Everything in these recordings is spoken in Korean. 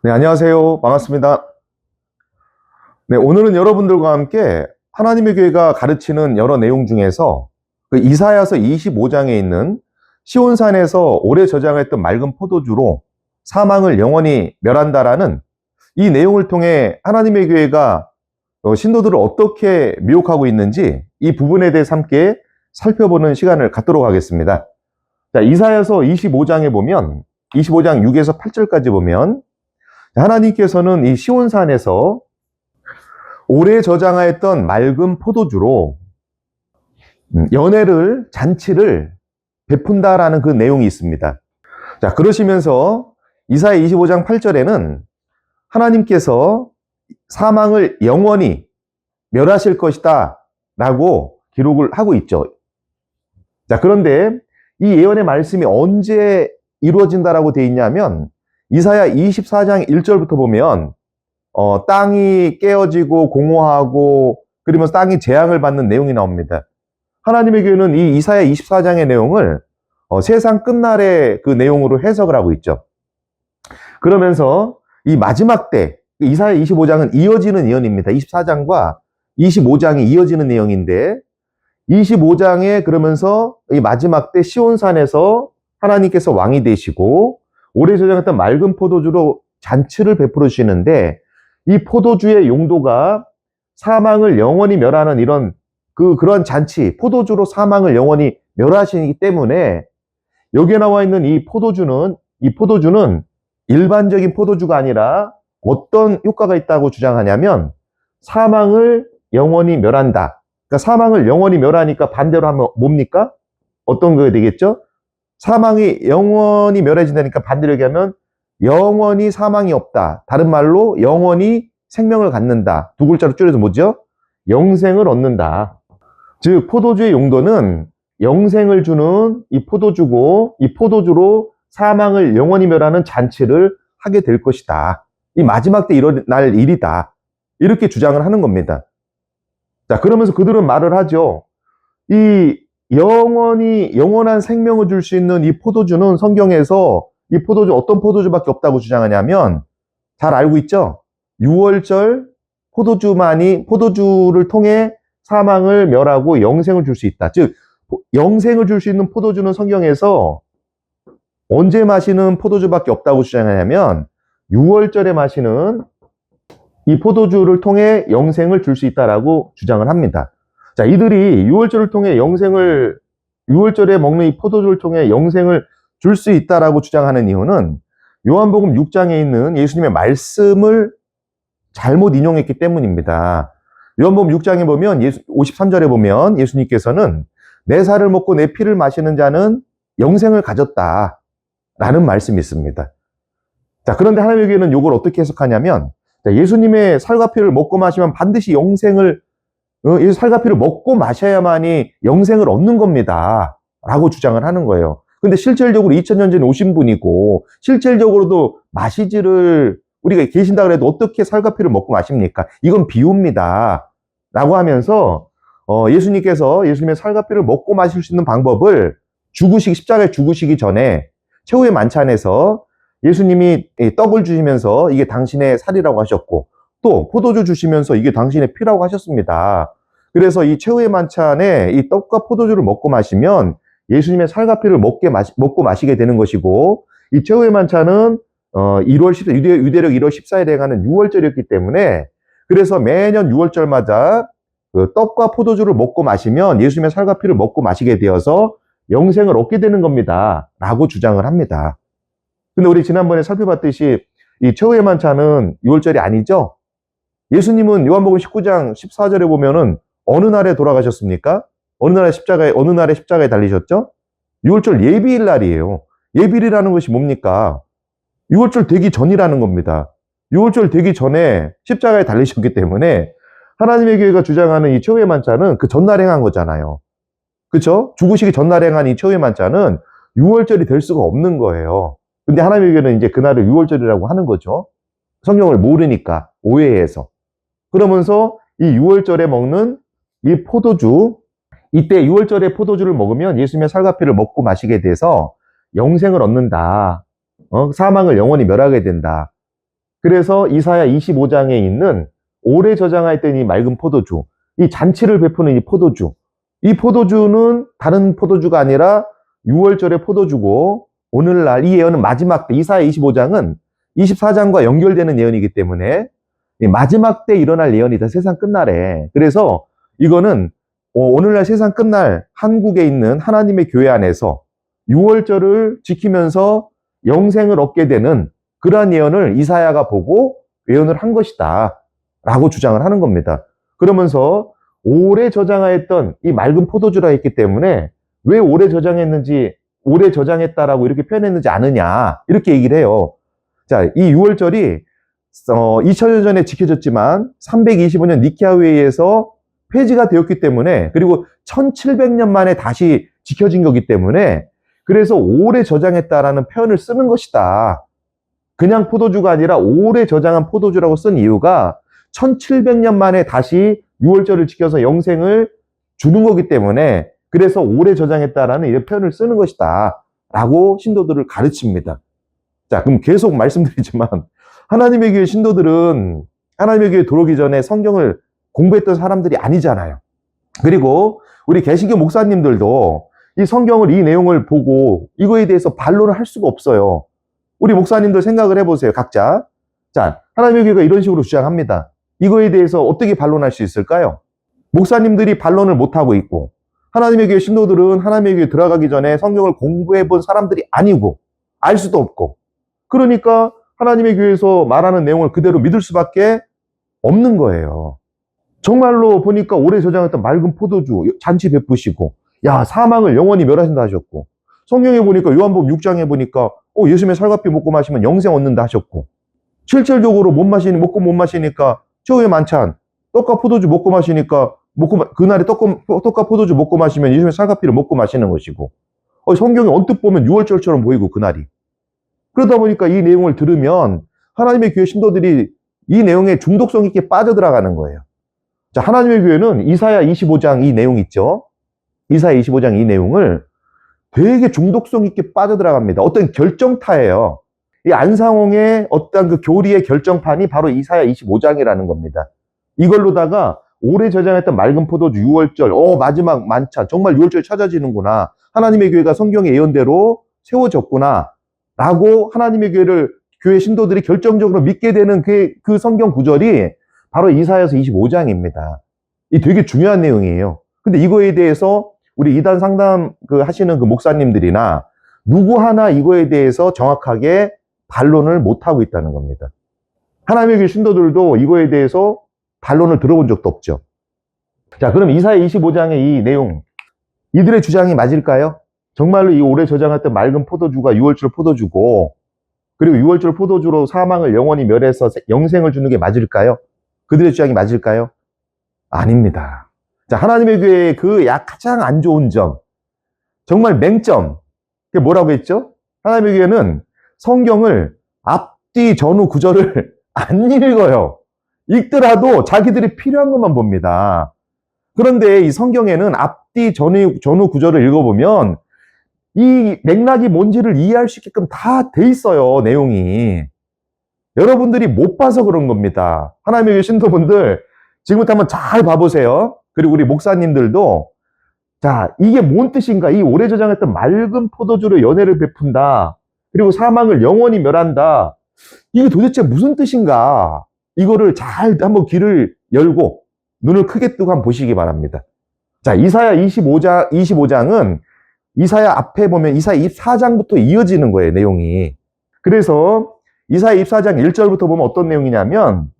네, 안녕하세요. 반갑습니다. 네, 오늘은 여러분들과 함께 하나님의 교회가 가르치는 여러 내용 중에서 그 이사야서 25장에 있는 시온산에서 오래 저장했던 맑은 포도주로 사망을 영원히 멸한다라는 이 내용을 통해 하나님의 교회가 신도들을 어떻게 미혹하고 있는지 이 부분에 대해서 함께 살펴보는 시간을 갖도록 하겠습니다. 자, 이사야서 25장에 보면 25장 6에서 8절까지 보면 하나님께서는 이 시온산에서 오래 저장하였던 맑은 포도주로 연회를, 잔치를 베푼다라는 그 내용이 있습니다. 자, 그러시면서 이사야 25장 8절에는 하나님께서 사망을 영원히 멸하실 것이다 라고 기록을 하고 있죠. 자, 그런데 이 예언의 말씀이 언제 이루어진다라고 되어 있냐면 이사야 24장 1절부터 보면 땅이 깨어지고 공허하고 그러면서 땅이 재앙을 받는 내용이 나옵니다. 하나님의 교회는 이 이사야 24장의 내용을 세상 끝날의 그 내용으로 해석을 하고 있죠. 그러면서 이 마지막 때 이사야 25장은 이어지는 예언입니다. 24장과 25장이 이어지는 내용인데 25장에 그러면서 이 마지막 때 시온산에서 하나님께서 왕이 되시고 오래 저장했던 맑은 포도주로 잔치를 베풀어 주시는데 이 포도주의 용도가 사망을 영원히 멸하는 이런 그런 잔치, 포도주로 사망을 영원히 멸하시기 때문에 여기에 나와 있는 이 포도주는 일반적인 포도주가 아니라 어떤 효과가 있다고 주장하냐면 사망을 영원히 멸한다. 그러니까 사망을 영원히 멸하니까 반대로 하면 뭡니까? 어떤 거가 되겠죠? 사망이 영원히 멸해진다니까 반대로 얘기하면 영원히 사망이 없다. 다른 말로 영원히 생명을 갖는다. 두 글자로 줄여서 뭐죠? 영생을 얻는다. 즉 포도주의 용도는 영생을 주는 이 포도주고 이 포도주로 사망을 영원히 멸하는 잔치를 하게 될 것이다. 이 마지막 때 일어날 일이다. 이렇게 주장을 하는 겁니다. 자, 그러면서 그들은 말을 하죠. 이 영원한 생명을 줄 수 있는 이 포도주는 성경에서 이 포도주 어떤 포도주밖에 없다고 주장하냐면 잘 알고 있죠? 6월절 포도주를 통해 사망을 멸하고 영생을 줄 수 있다. 즉 영생을 줄 수 있는 포도주는 성경에서 언제 마시는 포도주밖에 없다고 주장하냐면 6월절에 마시는 이 포도주를 통해 영생을 줄 수 있다라고 주장을 합니다. 자, 이들이 6월절에 먹는 이 포도주를 통해 영생을 줄 수 있다라고 주장하는 이유는 요한복음 6장에 있는 예수님의 말씀을 잘못 인용했기 때문입니다. 요한복음 6장에 보면 53절에 보면 예수님께서는 내 살을 먹고 내 피를 마시는 자는 영생을 가졌다라는 말씀이 있습니다. 자, 그런데 하나님의 교회는 이걸 어떻게 해석하냐면 예수님의 살과 피를 먹고 마시면 반드시 이 살과 피를 먹고 마셔야만이 영생을 얻는 겁니다. 라고 주장을 하는 거예요. 근데 실질적으로 2000년 전에 오신 분이고, 실질적으로도 마시지를 우리가 계신다 그래도 어떻게 살과 피를 먹고 마십니까? 이건 비유입니다. 라고 하면서, 예수님께서 예수님의 살과 피를 먹고 마실 수 있는 방법을 십자가에 죽으시기 전에 최후의 만찬에서 예수님이 떡을 주시면서 이게 당신의 살이라고 하셨고, 또 포도주 주시면서 이게 당신의 피라고 하셨습니다. 그래서 이 최후의 만찬에 이 떡과 포도주를 먹고 마시면 예수님의 살과 피를 먹고 마시게 되는 것이고, 이 최후의 만찬은 유대력 1월 14일에 행하는 6월절이었기 때문에, 그래서 매년 6월절마다 그 떡과 포도주를 먹고 마시면 예수님의 살과 피를 먹고 마시게 되어서 영생을 얻게 되는 겁니다. 라고 주장을 합니다. 근데 우리 지난번에 살펴봤듯이 이 최후의 만찬은 6월절이 아니죠? 예수님은 요한복음 19장 14절에 보면은 어느 날에 돌아가셨습니까? 어느 날에 십자가에 달리셨죠? 6월절 예비일 날이에요. 예비일이라는 것이 뭡니까? 6월절 되기 전이라는 겁니다. 6월절 되기 전에 십자가에 달리셨기 때문에 하나님의 교회가 주장하는 이 최후의 만찬은 그 전날 행한 거잖아요. 그렇죠? 죽으시기 전날 행한 이 최후의 만찬은 6월절이 될 수가 없는 거예요. 근데 하나님의 교회는 이제 그날을 6월절이라고 하는 거죠. 성경을 모르니까 오해해서. 그러면서 이 6월절에 먹는 이 포도주, 이때 6월절에 포도주를 먹으면 예수님의 살과 피를 먹고 마시게 돼서 영생을 얻는다. 사망을 영원히 멸하게 된다. 그래서 이사야 25장에 있는 오래 저장하였던 이 맑은 포도주, 이 잔치를 베푸는 이 포도주, 이 포도주는 다른 포도주가 아니라 6월절의 포도주고, 오늘날 이 예언은 마지막 때, 이사야 25장은 24장과 연결되는 예언이기 때문에 마지막 때 일어날 예언이다. 세상 끝날에. 그래서 이거는 오늘날 세상 끝날 한국에 있는 하나님의 교회 안에서 6월절을 지키면서 영생을 얻게 되는 그러한 예언을 이사야가 보고 예언을 한 것이다 라고 주장을 하는 겁니다. 그러면서 오래 저장하였던 이 맑은 포도주라 했기 때문에 왜 오래 저장했는지, 오래 저장했다라고 이렇게 표현했는지 아느냐, 이렇게 얘기를 해요. 자, 이 6월절이 2000년 전에 지켜졌지만 325년 니케아 회의에서 폐지가 되었기 때문에, 그리고 1700년 만에 다시 지켜진 거기 때문에, 그래서 오래 저장했다라는 표현을 쓰는 것이다. 그냥 포도주가 아니라 오래 저장한 포도주라고 쓴 이유가 1700년 만에 다시 6월절을 지켜서 영생을 주는 거기 때문에, 그래서 오래 저장했다라는 이런 표현을 쓰는 것이다 라고 신도들을 가르칩니다. 자, 그럼 계속 말씀드리지만, 하나님의 교회 신도들은 하나님의 교회 들어오기 전에 성경을 공부했던 사람들이 아니잖아요. 그리고 우리 개신교 목사님들도 이 성경을, 이 내용을 보고 이거에 대해서 반론을 할 수가 없어요. 우리 목사님들 생각을 해보세요, 각자. 자, 하나님의 교회가 이런 식으로 주장합니다. 이거에 대해서 어떻게 반론할 수 있을까요? 목사님들이 반론을 못하고 있고, 하나님의 교회 신도들은 하나님의 교회 들어가기 전에 성경을 공부해 본 사람들이 아니고, 알 수도 없고, 그러니까 하나님의 교회에서 말하는 내용을 그대로 믿을 수밖에 없는 거예요. 정말로 보니까 오래 저장했던 맑은 포도주 잔치 베푸시고, 야, 사망을 영원히 멸하신다 하셨고, 성경에 보니까 요한복음 6장에 보니까 예수님의 살갑게 먹고 마시면 영생 얻는다 하셨고, 실질적으로 먹고 못 마시니까 최후의 만찬, 떡과 포도주 먹고 마시니까 그날에 떡과 포도주 먹고 마시면 예수님의 살갑기를 먹고 마시는 것이고, 성경이 언뜻 보면 6월절처럼 보이고 그날이. 그러다 보니까 이 내용을 들으면 하나님의 교회 신도들이 이 내용에 중독성 있게 빠져들어가는 거예요. 자, 하나님의 교회는 이사야 25장 이 내용 있죠? 이사야 25장 이 내용을 되게 중독성 있게 빠져들어갑니다. 어떤 결정타예요. 이 안상홍의 어떤 그 교리의 결정판이 바로 이사야 25장이라는 겁니다. 이걸로다가 오래 저장했던 맑은 포도주 6월절, 마지막 만찬, 정말 6월절 찾아지는구나. 하나님의 교회가 성경의 예언대로 세워졌구나. 라고 하나님의 교회 신도들이 결정적으로 믿게 되는 그 성경 구절이 바로 이사야서 25장입니다. 이 되게 중요한 내용이에요. 근데 이거에 대해서 우리 이단 상담 하시는 그 목사님들이나 누구 하나 이거에 대해서 정확하게 반론을 못하고 있다는 겁니다. 하나님의 교회 신도들도 이거에 대해서 반론을 들어본 적도 없죠. 자, 그럼 이사야 25장의 이 내용, 이들의 주장이 맞을까요? 정말로 이 오래 저장했던 맑은 포도주가 6월절 포도주고, 그리고 6월절 포도주로 사망을 영원히 멸해서 영생을 주는 게 맞을까요? 그들의 주장이 맞을까요? 아닙니다. 자, 하나님의 교회의 가장 안 좋은 점, 정말 맹점, 그게 뭐라고 했죠? 하나님의 교회는 성경을 앞뒤 전후 구절을 안 읽어요. 읽더라도 자기들이 필요한 것만 봅니다. 그런데 이 성경에는 앞뒤 전후 구절을 읽어보면 이 맥락이 뭔지를 이해할 수 있게끔 다 돼 있어요, 내용이. 여러분들이 못 봐서 그런 겁니다. 하나님의 교회 신도분들, 지금부터 한번 잘 봐보세요. 그리고 우리 목사님들도, 자, 이게 뭔 뜻인가? 이 오래 저장했던 맑은 포도주로 연회를 베푼다. 그리고 사망을 영원히 멸한다. 이게 도대체 무슨 뜻인가? 이거를 잘 한번 귀를 열고 눈을 크게 뜨고 한번 보시기 바랍니다. 자, 이사야 25장은 이사야 앞에 보면 이사야 24장부터 이어지는 거예요, 내용이. 그래서 이사야 24장 1절부터 보면 어떤 내용이냐면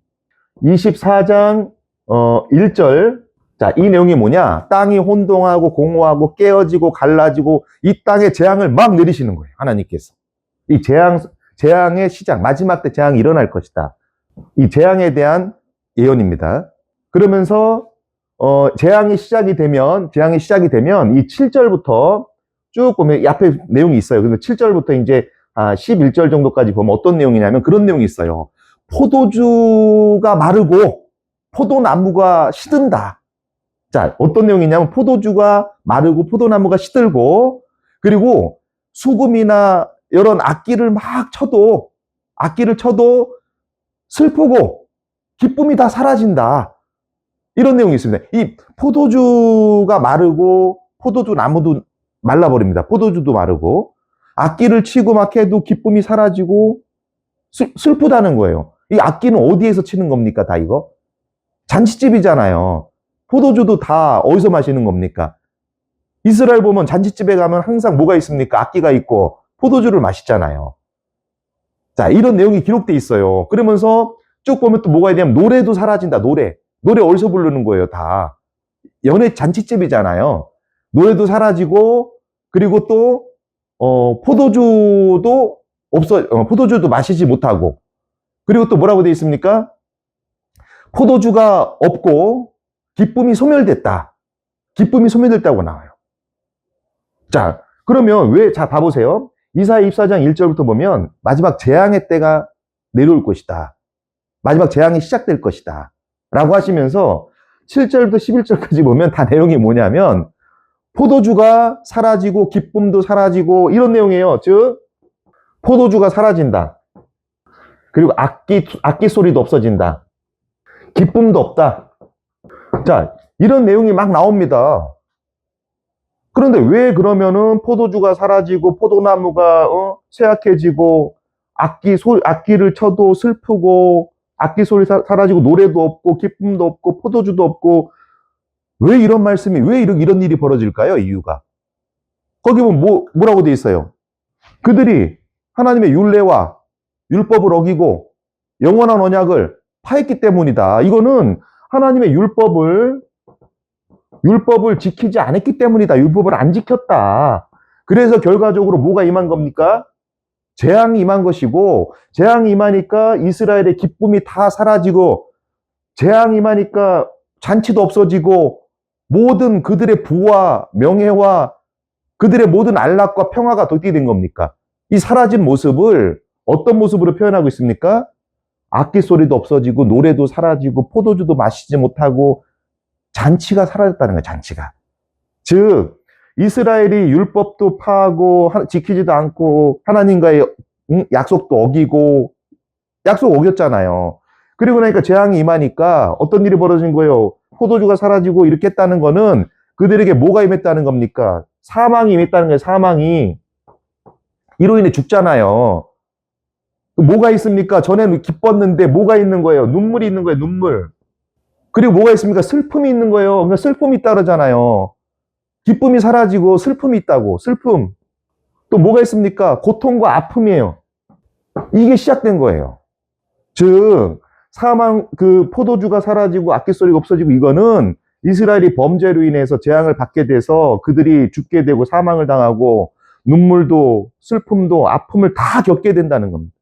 24장 1절, 자, 이 내용이 뭐냐? 땅이 혼동하고 공허하고 깨어지고 갈라지고 이 땅에 재앙을 막 내리시는 거예요, 하나님께서. 이 재앙의 시작, 마지막 때 재앙이 일어날 것이다. 이 재앙에 대한 예언입니다. 그러면서 재앙이 시작이 되면 이 7절부터 쭉 보면 이 앞에 내용이 있어요. 그래서 7절부터 이제 11절 정도까지 보면 어떤 내용이냐면 그런 내용이 있어요. 포도주가 마르고 포도나무가 시든다. 자, 어떤 내용이냐면 포도주가 마르고 포도나무가 시들고, 그리고 수금이나 이런 악기를 쳐도 슬프고 기쁨이 다 사라진다. 이런 내용이 있습니다. 이 포도주가 마르고 포도주 나무도 말라버립니다. 포도주도 마르고 악기를 치고 막 해도 기쁨이 사라지고 슬프다는 거예요. 이 악기는 어디에서 치는 겁니까? 다 이거? 잔치집이잖아요. 포도주도 다 어디서 마시는 겁니까? 이스라엘 보면 잔치집에 가면 항상 뭐가 있습니까? 악기가 있고 포도주를 마시잖아요. 자, 이런 내용이 기록돼 있어요. 그러면서 쭉 보면 또 뭐가 있냐면 노래도 사라진다. 노래 어디서 부르는 거예요? 다 연애 잔치집이잖아요. 노래도 사라지고 그리고 또 포도주도 포도주도 마시지 못하고 그리고 또 뭐라고 되어 있습니까? 포도주가 없고 기쁨이 소멸됐다. 기쁨이 소멸됐다고 나와요. 자, 그러면 자, 봐보세요. 이사야 24장 1절부터 보면 마지막 재앙의 때가 내려올 것이다. 마지막 재앙이 시작될 것이다. 라고 하시면서 7절부터 11절까지 보면 다 내용이 뭐냐면 포도주가 사라지고 기쁨도 사라지고 이런 내용이에요. 즉 포도주가 사라진다. 그리고 악기 소리도 없어진다. 기쁨도 없다. 자, 이런 내용이 막 나옵니다. 그런데 왜 그러면은 포도주가 사라지고 포도나무가 쇠약해지고 악기를 쳐도 슬프고 악기 소리 사라지고 노래도 없고 기쁨도 없고 포도주도 없고 왜 이런 말씀이 왜 이런 일이 벌어질까요? 이유가 거기 보면 뭐라고 돼 있어요? 그들이 하나님의 율례와 율법을 어기고 영원한 언약을 파했기 때문이다. 이거는 하나님의 율법을 지키지 않았기 때문이다. 율법을 안 지켰다. 그래서 결과적으로 뭐가 임한 겁니까? 재앙이 임한 것이고 재앙이 임하니까 이스라엘의 기쁨이 다 사라지고 재앙이 임하니까 잔치도 없어지고 모든 그들의 부와 명예와 그들의 모든 안락과 평화가 어떻게 된 겁니까? 이 사라진 모습을 어떤 모습으로 표현하고 있습니까? 악기 소리도 없어지고 노래도 사라지고 포도주도 마시지 못하고 잔치가 사라졌다는 거예요. 잔치가. 즉 이스라엘이 율법도 파하고 지키지도 않고 하나님과의 약속도 어기고 약속 어겼잖아요. 그리고 나니까 재앙이 임하니까 어떤 일이 벌어진 거예요? 포도주가 사라지고 이렇게 했다는 거는 그들에게 뭐가 임했다는 겁니까? 사망이 임했다는 거예요. 사망이. 이로 인해 죽잖아요. 뭐가 있습니까? 전에는 기뻤는데 뭐가 있는 거예요? 눈물이 있는 거예요. 눈물. 그리고 뭐가 있습니까? 슬픔이 있는 거예요. 그러니까 슬픔이 있다 그러잖아요. 기쁨이 사라지고 슬픔이 있다고. 슬픔. 또 뭐가 있습니까? 고통과 아픔이에요. 이게 시작된 거예요. 즉 포도주가 사라지고 악기 소리가 없어지고 이거는 이스라엘이 범죄로 인해서 재앙을 받게 돼서 그들이 죽게 되고 사망을 당하고 눈물도 슬픔도 아픔을 다 겪게 된다는 겁니다.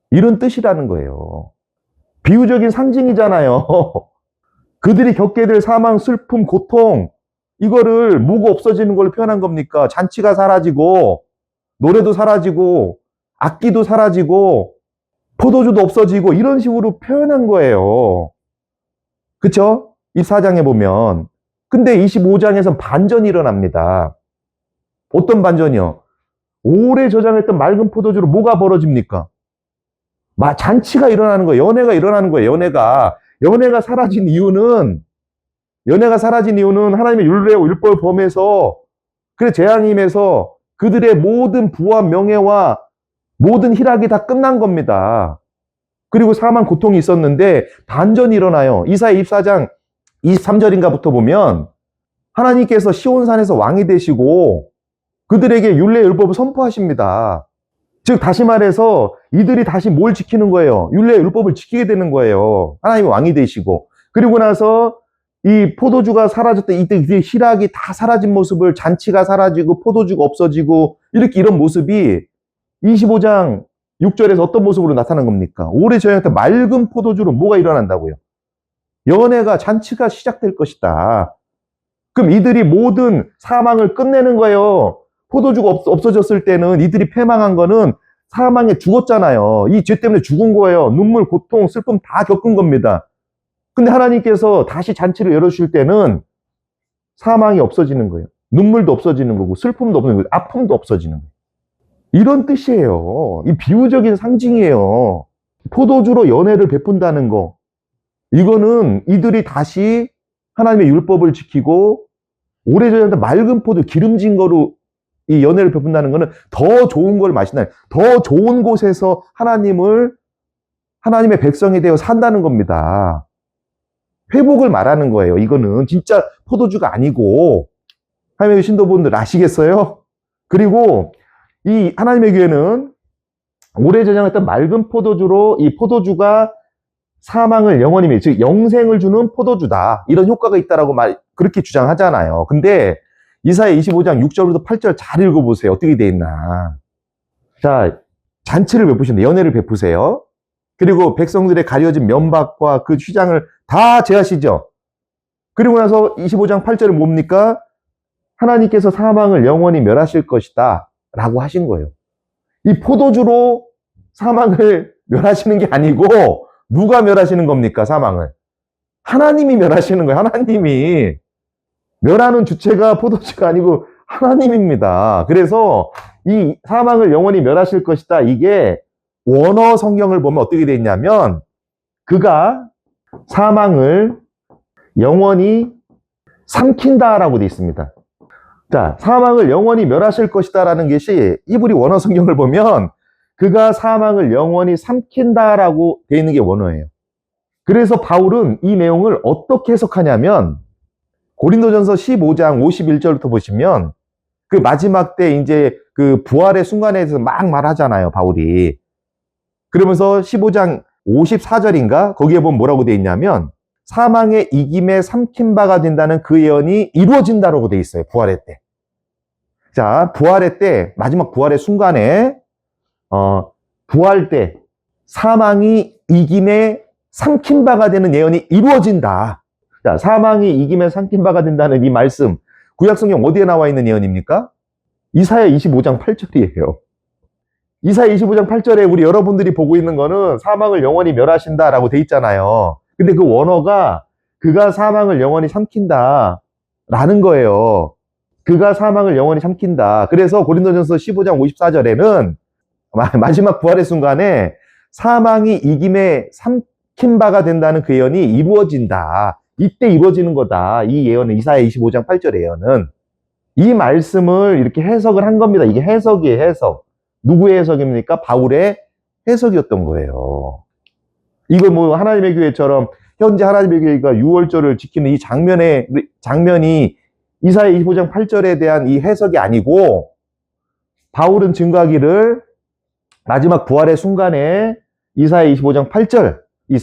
이런 뜻이라는 거예요. 비유적인 상징이잖아요. 그들이 겪게 될 사망, 슬픔, 고통 이거를 뭐가 없어지는 걸로 표현한 겁니까? 잔치가 사라지고 노래도 사라지고 악기도 사라지고 포도주도 없어지고 이런 식으로 표현한 거예요. 그쵸? 24장에 보면. 근데 25장에선 반전이 일어납니다. 어떤 반전이요? 오래 저장했던 맑은 포도주로 뭐가 벌어집니까? 잔치가 일어나는 거예요. 연애가 일어나는 거예요. 연애가 사라진 이유는 하나님의 율례와 율법을 범해서 그래 재앙이 임해서 그들의 모든 부와 명예와 모든 희락이 다 끝난 겁니다. 그리고 사망 고통이 있었는데 반전이 일어나요. 이사야 24장 23절인가부터 보면 하나님께서 시온산에서 왕이 되시고 그들에게 율례 율법을 선포하십니다. 즉 다시 말해서 이들이 다시 뭘 지키는 거예요? 율례 율법을 지키게 되는 거예요. 하나님이 왕이 되시고 그리고 나서 이 포도주가 사라졌던 이들의 희락이 다 사라진 모습을 잔치가 사라지고 포도주가 없어지고 이런 모습이 25장 6절에서 어떤 모습으로 나타난 겁니까? 오래 저장했던 맑은 포도주로 뭐가 일어난다고요? 잔치가 시작될 것이다. 그럼 이들이 모든 사망을 끝내는 거예요. 포도주가 없어졌을 때는 이들이 패망한 거는 사망에 죽었잖아요. 이 죄 때문에 죽은 거예요. 눈물, 고통, 슬픔 다 겪은 겁니다. 근데 하나님께서 다시 잔치를 열어주실 때는 사망이 없어지는 거예요. 눈물도 없어지는 거고 슬픔도 없어지는 거고 아픔도 없어지는 거예요. 이런 뜻이에요. 이 비유적인 상징이에요. 포도주로 연회를 베푼다는 거, 이거는 이들이 다시 하나님의 율법을 지키고 오래전에 맑은 포도, 기름진 거로 이 연회를 베푼다는 거는 더 좋은 걸 마신다, 더 좋은 곳에서 하나님의 백성이 되어 산다는 겁니다. 회복을 말하는 거예요. 이거는 진짜 포도주가 아니고. 하나님의 신도분들 아시겠어요? 그리고 이 하나님의 교회는 오래 저장했던 맑은 포도주로, 이 포도주가 사망을 영원히, 즉 영생을 주는 포도주다, 이런 효과가 있다라고 그렇게 주장하잖아요. 근데 이사야 25장 6절부터 8절 잘 읽어보세요. 어떻게 돼 있나. 자, 잔치를 베푸신다. 연회를 베푸세요. 그리고 백성들의 가려진 면박과 그 휘장을 다 제하시죠. 그리고 나서 25장 8절은 뭡니까? 하나님께서 사망을 영원히 멸하실 것이다 라고 하신 거예요. 이 포도주로 사망을 멸하시는 게 아니고 누가 멸하시는 겁니까? 사망을 하나님이 멸하시는 거예요. 하나님이. 멸하는 주체가 포도주가 아니고 하나님입니다. 그래서 이 사망을 영원히 멸하실 것이다, 이게 원어 성경을 보면 어떻게 돼 있냐면, 그가 사망을 영원히 삼킨다라고 돼 있습니다. 자, 사망을 영원히 멸하실 것이다라는 것이 이브리 원어 성경을 보면 그가 사망을 영원히 삼킨다라고 돼 있는 게 원어예요. 그래서 바울은 이 내용을 어떻게 해석하냐면, 고린도전서 15장 51절부터 보시면 그 마지막 때 이제 그 부활의 순간에 대해서 막 말하잖아요, 바울이. 그러면서 15장 54절인가? 거기에 보면 뭐라고 돼 있냐면, 사망의 이김에 삼킨 바가 된다는 그 예언이 이루어진다라고 돼 있어요, 부활의 때. 자, 부활의 때, 마지막 부활의 순간에, 부활 때 사망이 이김에 삼킨 바가 되는 예언이 이루어진다. 자, 사망이 이김에 삼킨 바가 된다는 이 말씀, 구약성경 어디에 나와 있는 예언입니까? 이사야 25장 8절이에요. 이사야 25장 8절에 우리 여러분들이 보고 있는 거는 사망을 영원히 멸하신다라고 돼 있잖아요. 근데 그 원어가 그가 사망을 영원히 삼킨다 라는 거예요. 그가 사망을 영원히 삼킨다. 그래서 고린도전서 15장 54절에는 마지막 부활의 순간에 사망이 이김에 삼킨 바가 된다는 그 예언이 이루어진다. 이때 이루어지는 거다. 이 예언은, 이사야 25장 8절 예언은. 이 말씀을 이렇게 해석을 한 겁니다. 이게 해석이에요, 해석. 누구의 해석입니까? 바울의 해석이었던 거예요. 이거 뭐 하나님의 교회처럼 현재 하나님의 교회가 6월절을 지키는 이 장면이 이사야 25장 8절에 대한 이 해석이 아니고, 바울은 증거하기를 마지막 부활의 순간에 이사야 25장 8절, 이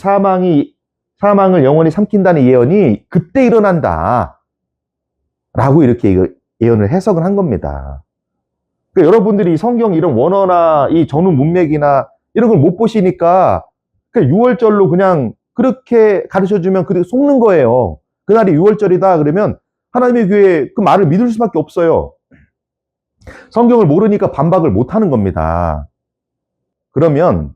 사망을 영원히 삼킨다는 예언이 그때 일어난다 라고 이렇게 예언을 해석을 한 겁니다. 그러니까 여러분들이 성경 이런 원어나 이 전후 문맥이나 이런 걸 못 보시니까 그냥 6월절로 그냥 그렇게 가르쳐주면 그렇게 속는 거예요. 그날이 6월절이다 그러면 하나님의 교회 그 말을 믿을 수밖에 없어요. 성경을 모르니까 반박을 못 하는 겁니다. 그러면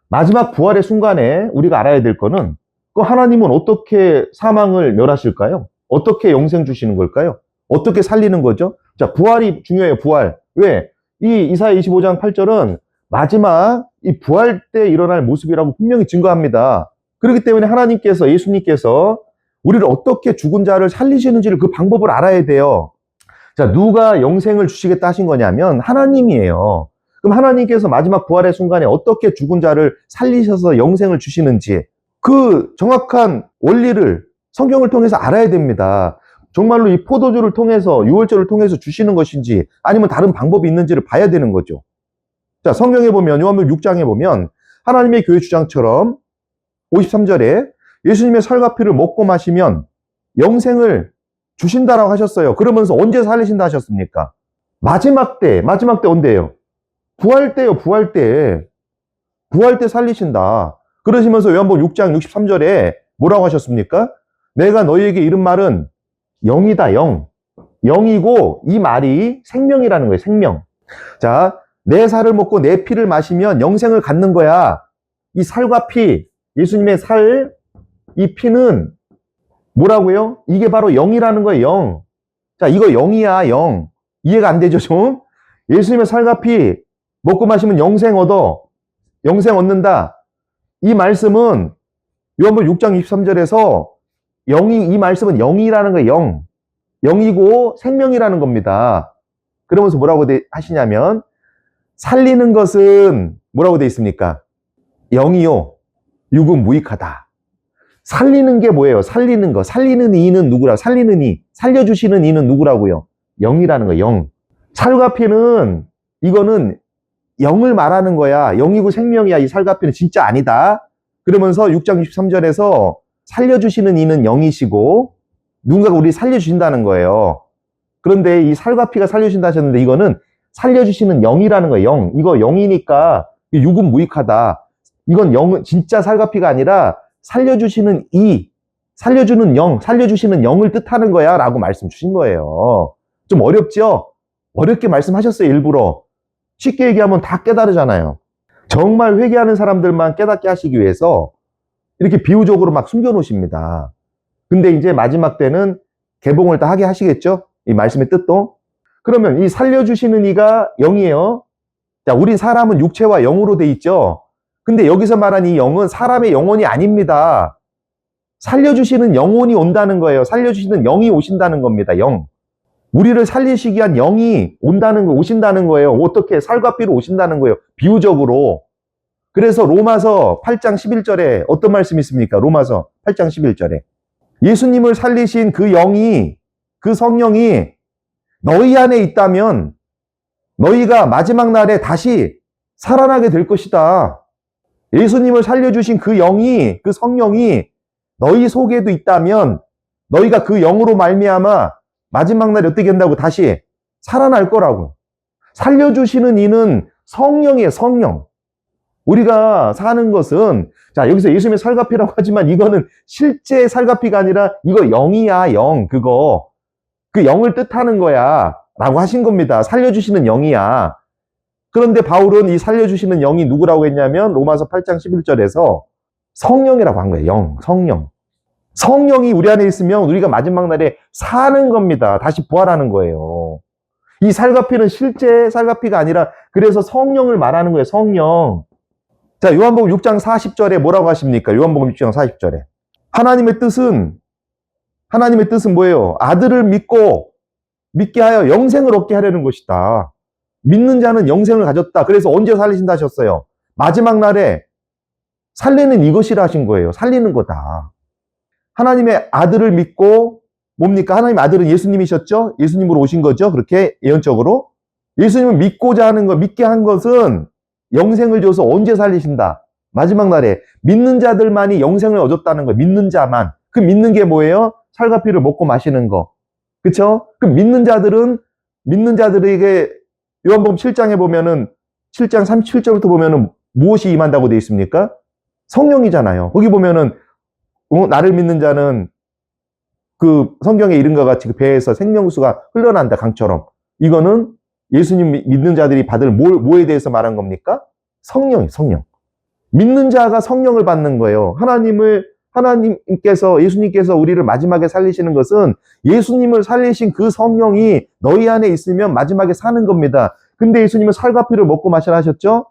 마지막 부활의 순간에 우리가 알아야 될 거는, 그 하나님은 어떻게 사망을 멸하실까요? 어떻게 영생 주시는 걸까요? 어떻게 살리는 거죠? 자, 부활이 중요해요, 부활. 왜? 이 이사야 25장 8절은 마지막 이 부활 때 일어날 모습이라고 분명히 증거합니다. 그렇기 때문에 하나님께서, 예수님께서 우리를 어떻게 죽은 자를 살리시는지를 그 방법을 알아야 돼요. 자, 누가 영생을 주시겠다 하신 거냐면 하나님이에요. 그럼 하나님께서 마지막 부활의 순간에 어떻게 죽은 자를 살리셔서 영생을 주시는지 그 정확한 원리를 성경을 통해서 알아야 됩니다. 정말로 이 포도주를 통해서, 유월절을 통해서 주시는 것인지 아니면 다른 방법이 있는지를 봐야 되는 거죠. 자, 성경에 보면, 요한복음 6장에 보면 하나님의 교회 주장처럼 53절에 예수님의 살과 피를 먹고 마시면 영생을 주신다라고 하셨어요. 그러면서 언제 살리신다 하셨습니까? 마지막 때 언제예요? 부활 때요, 부활 때. 부활 때 살리신다. 그러시면서 요한복음 6장 63절에 뭐라고 하셨습니까? 내가 너희에게 이른 말은 영이다, 영. 영이고 이 말이 생명이라는 거예요, 생명. 자, 내 살을 먹고 내 피를 마시면 영생을 갖는 거야. 이 살과 피, 예수님의 살, 이 피는 뭐라고요? 이게 바로 영이라는 거예요, 영. 자, 이거 영이야, 영. 이해가 안 되죠, 좀? 예수님의 살과 피 먹고 마시면 영생 얻는다. 이 말씀은 요한복음 6장 23절에서 이 말씀은 영이라는 거예요. 영. 영이고 생명이라는 겁니다. 그러면서 뭐라고 하시냐면, 살리는 것은 뭐라고 돼 있습니까? 영이요, 육은 무익하다. 살리는 게 뭐예요? 살리는 거. 살리는 이는 누구라? 살리는 이. 살려주시는 이는 누구라고요? 영이라는 거예요. 영. 살과 피는, 이거는 영을 말하는 거야. 영이고 생명이야. 이 살과 피는 진짜 아니다. 그러면서 6장 23절에서 살려주시는 이는 영이시고 누군가가 우리 살려주신다는 거예요. 그런데 이 살과 피가 살려주신다 하셨는데 이거는 살려주시는 영이라는 거예요. 영. 이거 영이니까 육은 무익하다. 이건 영은 진짜 살과 피가 아니라 살려주시는 이, 살려주는 영, 살려주시는 영을 뜻하는 거야 라고 말씀 주신 거예요. 좀 어렵죠? 어렵게 말씀하셨어요. 일부러. 쉽게 얘기하면 다 깨달으잖아요. 정말 회개하는 사람들만 깨닫게 하시기 위해서 이렇게 비유적으로 막 숨겨놓으십니다. 근데 이제 마지막 때는 개봉을 다 하게 하시겠죠? 이 말씀의 뜻도. 그러면 이 살려주시는 이가 영이에요. 자, 우리 사람은 육체와 영으로 돼 있죠? 근데 여기서 말한 이 영은 사람의 영혼이 아닙니다. 살려주시는 영혼이 온다는 거예요. 살려주시는 영이 오신다는 겁니다. 영. 우리를 살리시기 위한 영이 온다는 거, 오신다는 거예요. 어떻게? 살과 피로 오신다는 거예요. 비유적으로. 그래서 로마서 8장 11절에 어떤 말씀이 있습니까? 로마서 8장 11절에. 예수님을 살리신 그 영이, 그 성령이 너희 안에 있다면 너희가 마지막 날에 다시 살아나게 될 것이다. 예수님을 살려주신 그 영이, 그 성령이 너희 속에도 있다면 너희가 그 영으로 말미암아 마지막 날에 어떻게 된다고? 다시 살아날 거라고. 살려주시는 이는 성령이에요. 성령. 우리가 사는 것은, 자, 여기서 예수님의 살갑이라고 하지만 이거는 실제 살갑이가 아니라 이거 영이야. 영. 그거. 그 영을 뜻하는 거야 라고 하신 겁니다. 살려주시는 영이야. 그런데 바울은 이 살려주시는 영이 누구라고 했냐면 로마서 8장 11절에서 성령이라고 한 거예요. 영, 성령. 성령이 우리 안에 있으면 우리가 마지막 날에 사는 겁니다. 다시 부활하는 거예요. 이 살갑이는 실제 살갑이가 아니라 그래서 성령을 말하는 거예요. 성령. 자, 요한복음 6장 40절에 뭐라고 하십니까? 요한복음 6장 40절에. 하나님의 뜻은 뭐예요? 아들을 믿게 하여 영생을 얻게 하려는 것이다. 믿는 자는 영생을 가졌다. 그래서 언제 살리신다 하셨어요? 마지막 날에 살리는 이것이라 하신 거예요. 살리는 거다. 하나님의 아들을 믿고 뭡니까? 하나님의 아들은 예수님이셨죠? 예수님으로 오신 거죠? 그렇게 예언적으로. 예수님을 믿고자 하는 것, 믿게 한 것은 영생을 줘서 언제 살리신다? 마지막 날에. 믿는 자들만이 영생을 얻었다는 거예요. 믿는 자만. 그 믿는 게 뭐예요? 살과 피를 먹고 마시는 거. 그쵸? 그 믿는 자들에게 요한복음 7장에 보면은 7장 37절부터 보면은 무엇이 임한다고 되어 있습니까? 성령이잖아요. 거기 보면은 나를 믿는 자는 그 성경에 이른과 같이 그 배에서 생명수가 흘러난다 강처럼. 이거는 예수님 믿는 자들이 받을 뭐에 대해서 말한 겁니까? 성령이에요. 성령. 믿는 자가 성령을 받는 거예요. 예수님께서 우리를 마지막에 살리시는 것은 예수님을 살리신 그 성령이 너희 안에 있으면 마지막에 사는 겁니다. 근데 예수님은 살과 피를 먹고 마시라 하셨죠?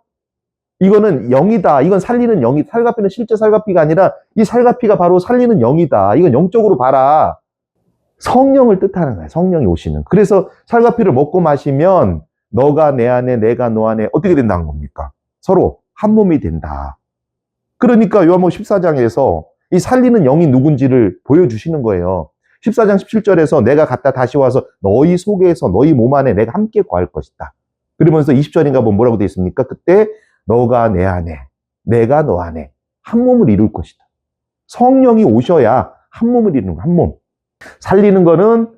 이거는 영이다. 이건 살리는 영이, 살과 피는 실제 살과 피가 아니라 이 살과 피가 바로 살리는 영이다. 이건 영적으로 봐라. 성령을 뜻하는 거예요. 성령이 오시는. 그래서 살과 피를 먹고 마시면 너가 내 안에, 내가 너 안에 어떻게 된다는 겁니까? 서로 한 몸이 된다. 그러니까 요한복음 14장에서 이 살리는 영이 누군지를 보여주시는 거예요. 14장 17절에서 내가 갔다 다시 와서 너희 속에서 너희 몸 안에 내가 함께 거할 것이다. 그러면서 20절인가 보면 뭐라고 되어 있습니까? 그때 너가 내 안에, 내가 너 안에 한 몸을 이룰 것이다. 성령이 오셔야 한 몸을 이루는 거야. 한 몸. 살리는 거는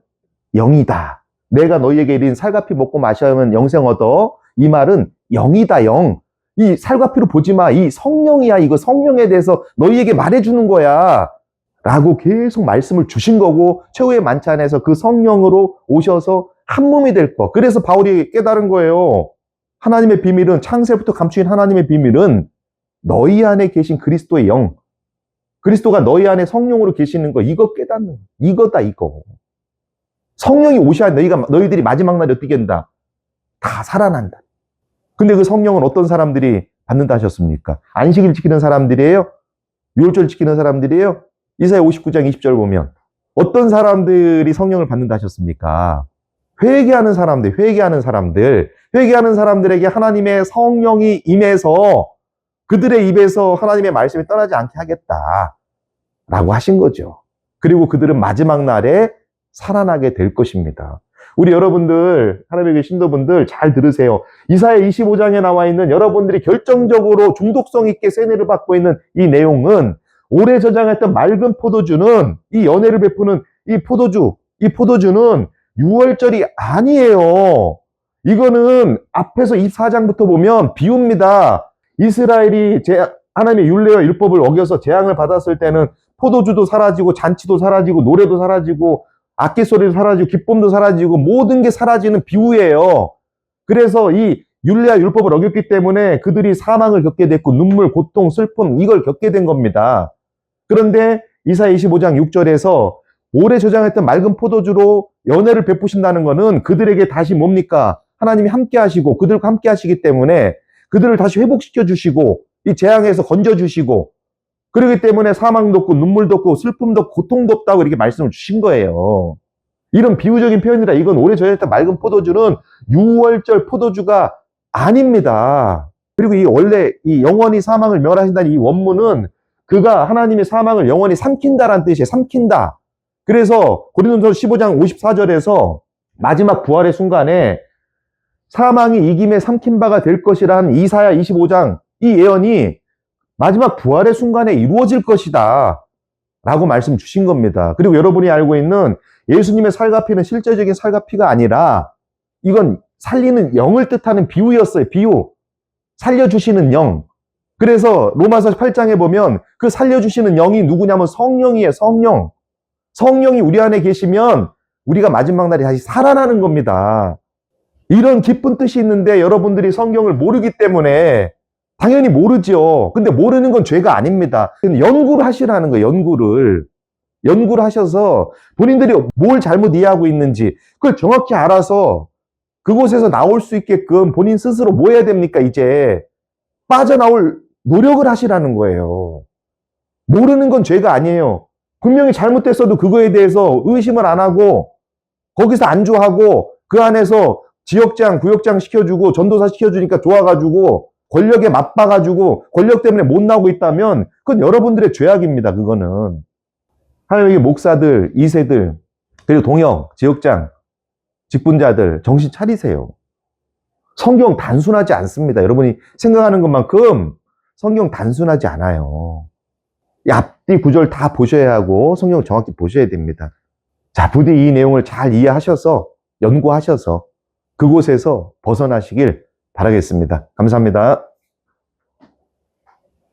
영이다. 내가 너희에게 이른 살과 피 먹고 마셔야만 영생 얻어. 이 말은 영이다. 영. 이 살과 피로 보지 마. 이 성령이야. 이거 성령에 대해서 너희에게 말해주는 거야. 라고 계속 말씀을 주신 거고 최후의 만찬에서 그 성령으로 오셔서 한 몸이 될 거. 그래서 바울이 깨달은 거예요. 하나님의 비밀은, 창세부터 감추인 하나님의 비밀은 너희 안에 계신 그리스도의 영, 그리스도가 너희 안에 성령으로 계시는 거, 이거 깨닫는 이거다. 이거. 성령이 오셔야 너희들이 마지막 날에 어떻게 된다? 다 살아난다. 근데 그 성령은 어떤 사람들이 받는다 하셨습니까? 안식일 지키는 사람들이에요? 유월절 지키는 사람들이에요? 이사야 59장 20절 보면 어떤 사람들이 성령을 받는다 하셨습니까? 회개하는 사람들, 회개하는 사람들에게 하나님의 성령이 임해서 그들의 입에서 하나님의 말씀이 떠나지 않게 하겠다라고 하신 거죠. 그리고 그들은 마지막 날에 살아나게 될 것입니다. 우리 여러분들, 하나님의 신도분들 잘 들으세요. 이사야 25장에 나와 있는 여러분들이 결정적으로 중독성 있게 세뇌를 받고 있는 이 내용은 오래 저장했던 맑은 포도주는 이 연회를 베푸는 이 포도주는 6월절이 아니에요. 이거는 앞에서 24장부터 보면 비유입니다. 이스라엘이 하나님의 율례와 율법을 어겨서 재앙을 받았을 때는 포도주도 사라지고 잔치도 사라지고 노래도 사라지고 악기 소리도 사라지고 기쁨도 사라지고 모든 게 사라지는 비유예요. 그래서 이 율례와 율법을 어겼기 때문에 그들이 사망을 겪게 됐고 눈물, 고통, 슬픔 이걸 겪게 된 겁니다. 그런데 이사야 25장 6절에서 오래 저장했던 맑은 포도주로 연회를 베푸신다는 것은 그들에게 다시 뭡니까? 하나님이 함께 하시고 그들과 함께 하시기 때문에 그들을 다시 회복시켜 주시고 이 재앙에서 건져 주시고 그렇기 때문에 사망도 없고 눈물도 없고 슬픔도 없고 고통도 없다고 이렇게 말씀을 주신 거예요. 이런 비유적인 표현이라 이건 오래 저장했던 맑은 포도주는 6월절 포도주가 아닙니다. 그리고 이 원래 이 영원히 사망을 멸하신다는 이 원문은 그가 하나님의 사망을 영원히 삼킨다라는 뜻이에요. 삼킨다. 그래서 고린도전서 15장 54절에서 마지막 부활의 순간에 사망이 이김에 삼킨 바가 될 것이라는 이사야 25장 이 예언이 마지막 부활의 순간에 이루어질 것이다 라고 말씀 주신 겁니다. 그리고 여러분이 알고 있는 예수님의 살갑이는 실제적인 살갑이가 아니라 이건 살리는 영을 뜻하는 비유였어요. 비유. 살려주시는 영. 그래서 로마서 8장에 보면 그 살려주시는 영이 누구냐면 성령이에요. 성령. 성령이 우리 안에 계시면 우리가 마지막 날에 다시 살아나는 겁니다. 이런 깊은 뜻이 있는데 여러분들이 성경을 모르기 때문에 당연히 모르죠. 근데 모르는 건 죄가 아닙니다. 연구를 하시라는 거예요. 연구를 하셔서 본인들이 뭘 잘못 이해하고 있는지 그걸 정확히 알아서 그곳에서 나올 수 있게끔 본인 스스로 뭐 해야 됩니까? 이제 빠져나올 노력을 하시라는 거예요. 모르는 건 죄가 아니에요. 분명히 잘못됐어도 그거에 대해서 의심을 안 하고 거기서 안주하고 그 안에서 지역장, 구역장 시켜주고 전도사 시켜주니까 좋아가지고 권력에 맞봐가지고 권력 때문에 못 나오고 있다면 그건 여러분들의 죄악입니다. 그거는. 하나님의 목사들, 2세들, 그리고 동역, 지역장, 직분자들 정신 차리세요. 성경 단순하지 않습니다. 여러분이 생각하는 것만큼 성경 단순하지 않아요. 이 앞뒤 구절 다 보셔야 하고 성경을 정확히 보셔야 됩니다. 자, 부디 이 내용을 잘 이해하셔서 연구하셔서 그곳에서 벗어나시길 바라겠습니다. 감사합니다.